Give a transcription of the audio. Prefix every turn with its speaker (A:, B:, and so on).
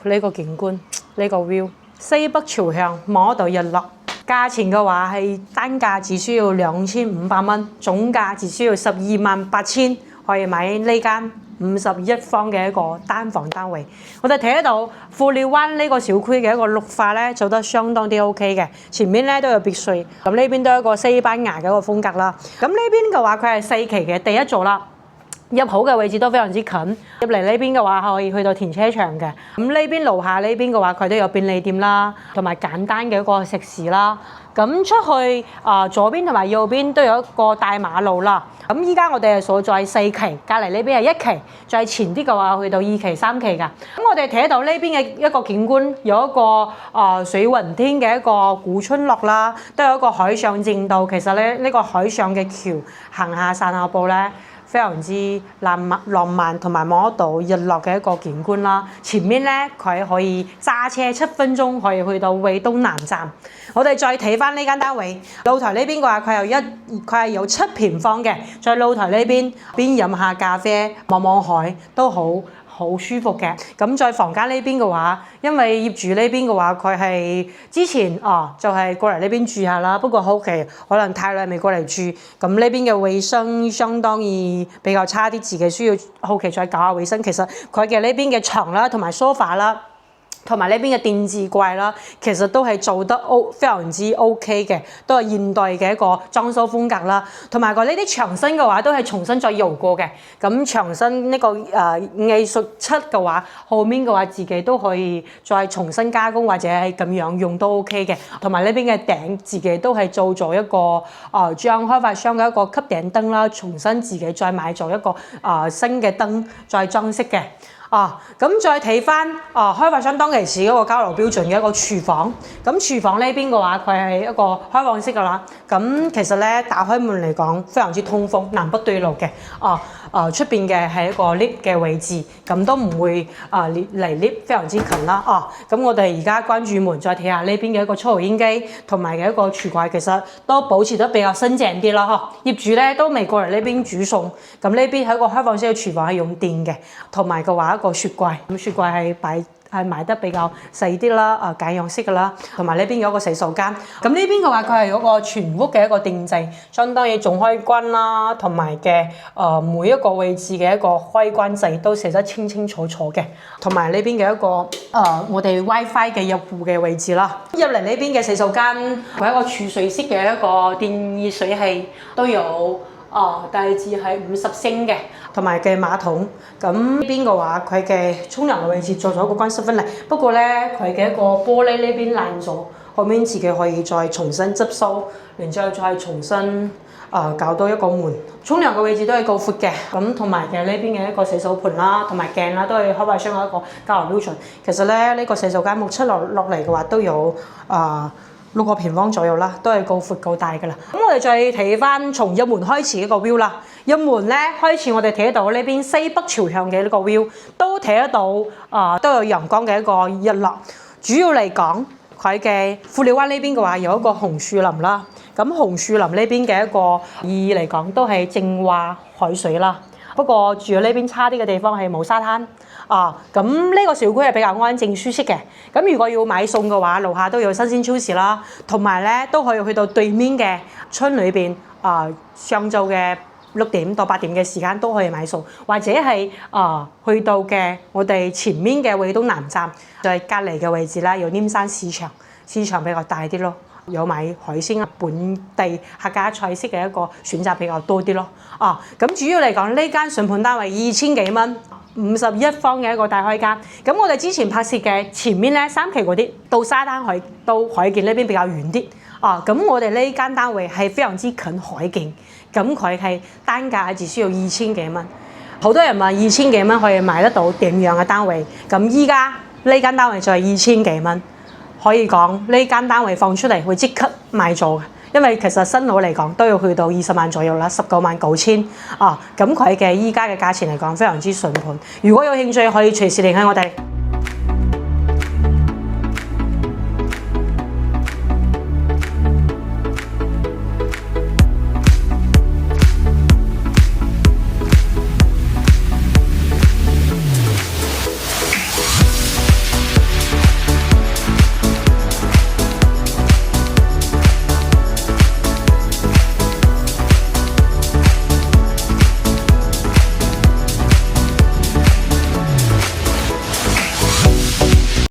A: 呢個景觀，呢個 view， 西北朝向望到日落。價錢嘅話係單價只需要2500蚊，總價只需要128000，可以買呢間51方嘅一個單房單位。我哋睇得到富寮灣呢個小區嘅一個綠化咧做得相當啲 OK 嘅，前面咧都有別墅，咁呢邊都有一個西班牙嘅一個風格啦。咁呢邊嘅話佢係4期嘅第一座啦。入口嘅位置都非常之近，入嚟呢邊嘅話可以去到停車場嘅。咁呢邊樓下呢邊嘅話，佢都有便利店啦，同埋簡單嘅一個食肆啦。咁出去左邊同埋右邊都有一個大馬路啦。咁依家我哋係所在4期，隔離呢邊係1期，再前啲嘅話去到2期、3期㗎。咁我哋睇到呢邊嘅一個景觀，有一個水雲天嘅一個古村落啦，都有一個海上正道。其實咧呢個海上嘅橋行下散下步咧，非常之浪漫，同埋望得到日落嘅一個景觀啦。前面咧佢可以揸車7分鐘可以去到惠東南站。我哋再睇翻呢間單位，露台呢邊嘅話佢係有7平方嘅，在露台呢邊飲下咖啡望望海都好舒服嘅。咁在房間呢邊嘅話，因為業主呢邊嘅話佢係之前就係過嚟呢邊住下啦，不過後期可能太耐未過嚟住，咁呢邊嘅衛生相當於比較差啲，自己需要後期再搞下衛生。其實佢嘅呢邊嘅床啦，同埋 sofa 啦，同埋呢邊嘅電視櫃啦，其實都係做得非常之 OK 嘅，都係現代嘅一個裝修風格啦。同埋佢呢啲牆身嘅話，都係重新再油過嘅。咁牆身呢個藝術漆嘅話，後面嘅話自己都可以再重新加工或者係咁樣用都 OK 嘅。同埋呢邊嘅頂自己都係做咗一個將開發商嘅一個吸頂燈啦，重新自己再買咗一個新嘅燈再裝飾嘅。咁再睇翻開發商當其時嗰個交流標準嘅一個廚房，咁廚房呢邊嘅話佢係一個開放式㗎啦。咁其實咧打開門嚟講非常之通風，南北對路嘅。出邊嘅係一個 lift 嘅位置，咁都唔會離 lift 非常之近啦。咁我哋而家關住門，再睇下呢邊嘅一個抽油煙機同埋嘅一個櫥櫃，其實都保持得比較新淨啲啦。業主咧都未過嚟呢邊煮餸，咁呢邊係一個開放式嘅廚房係用電嘅，同埋嘅話一個雪櫃，咁雪櫃係買得比較細啲啦，簡約式嘅啦，同埋呢邊有一個洗手間。咁呢邊嘅話，佢係有個全屋嘅一個電掣，相當於總開關啦，同埋嘅每一個位置嘅一個開關掣都寫得清清楚楚嘅。同埋呢邊嘅一個我哋 WiFi 嘅入戶嘅位置啦。入嚟呢邊嘅洗手間，佢係一個儲水式嘅一個電熱水器，都有大致係50升嘅，同埋嘅馬桶。咁呢邊嘅話，佢嘅沖涼嘅位置做咗一個乾濕分離，不過咧佢嘅一個玻璃呢邊爛咗，後面自己可以再重新執修，然之後再重新搞多一個門。沖涼嘅位置都係夠闊嘅，咁同埋嘅呢邊嘅一個洗手盆啦，同埋鏡啦，都係開發商嘅一個交流標準。其實咧呢個洗手間目測落嚟嘅話，都有6個平方左右啦，都係夠闊夠大㗎啦。咁我哋再睇翻從入門開始一個 view 啦。入門咧開始，我哋睇得到呢邊西北朝向嘅呢個 view， 都睇得到都有陽光嘅一個日落。主要嚟講，佢嘅富寮灣呢邊嘅話有一個紅樹林啦。咁紅樹林呢邊嘅一個意義嚟講，都係淨化海水啦。不過住喺呢邊差啲嘅地方係冇沙灘。咁呢個小區係比較安靜舒適嘅。咁如果要買餸嘅話，樓下都有新鮮超市啦，同埋咧都可以去到對面嘅村裏邊上晝嘅6點到8點嘅時間都可以買餸，或者係去到嘅我哋前面嘅惠東南站，就係隔離嘅位置啦，有稔山市場，市場比較大啲咯。有買海鮮本地客家菜式嘅一個選擇比較多啲咯。咁主要嚟講，呢間筍盤單位2000幾蚊，51方嘅一個大開間。咁我哋之前拍攝嘅前面咧3期嗰啲，到沙灘到海景呢邊比較遠啲。咁我哋呢間單位係非常之近海景，咁佢係單價只需要2000幾蚊。好多人問2000幾蚊可以買得到點樣嘅單位？咁依家呢間單位就係2000幾蚊。可以講呢間單位放出嚟會即刻賣咗嘅，因為其實新樓嚟講都要去到20萬左右啦，199000。咁佢嘅依家嘅價錢嚟講非常之筍盤。如果有興趣可以隨時聯繫我哋。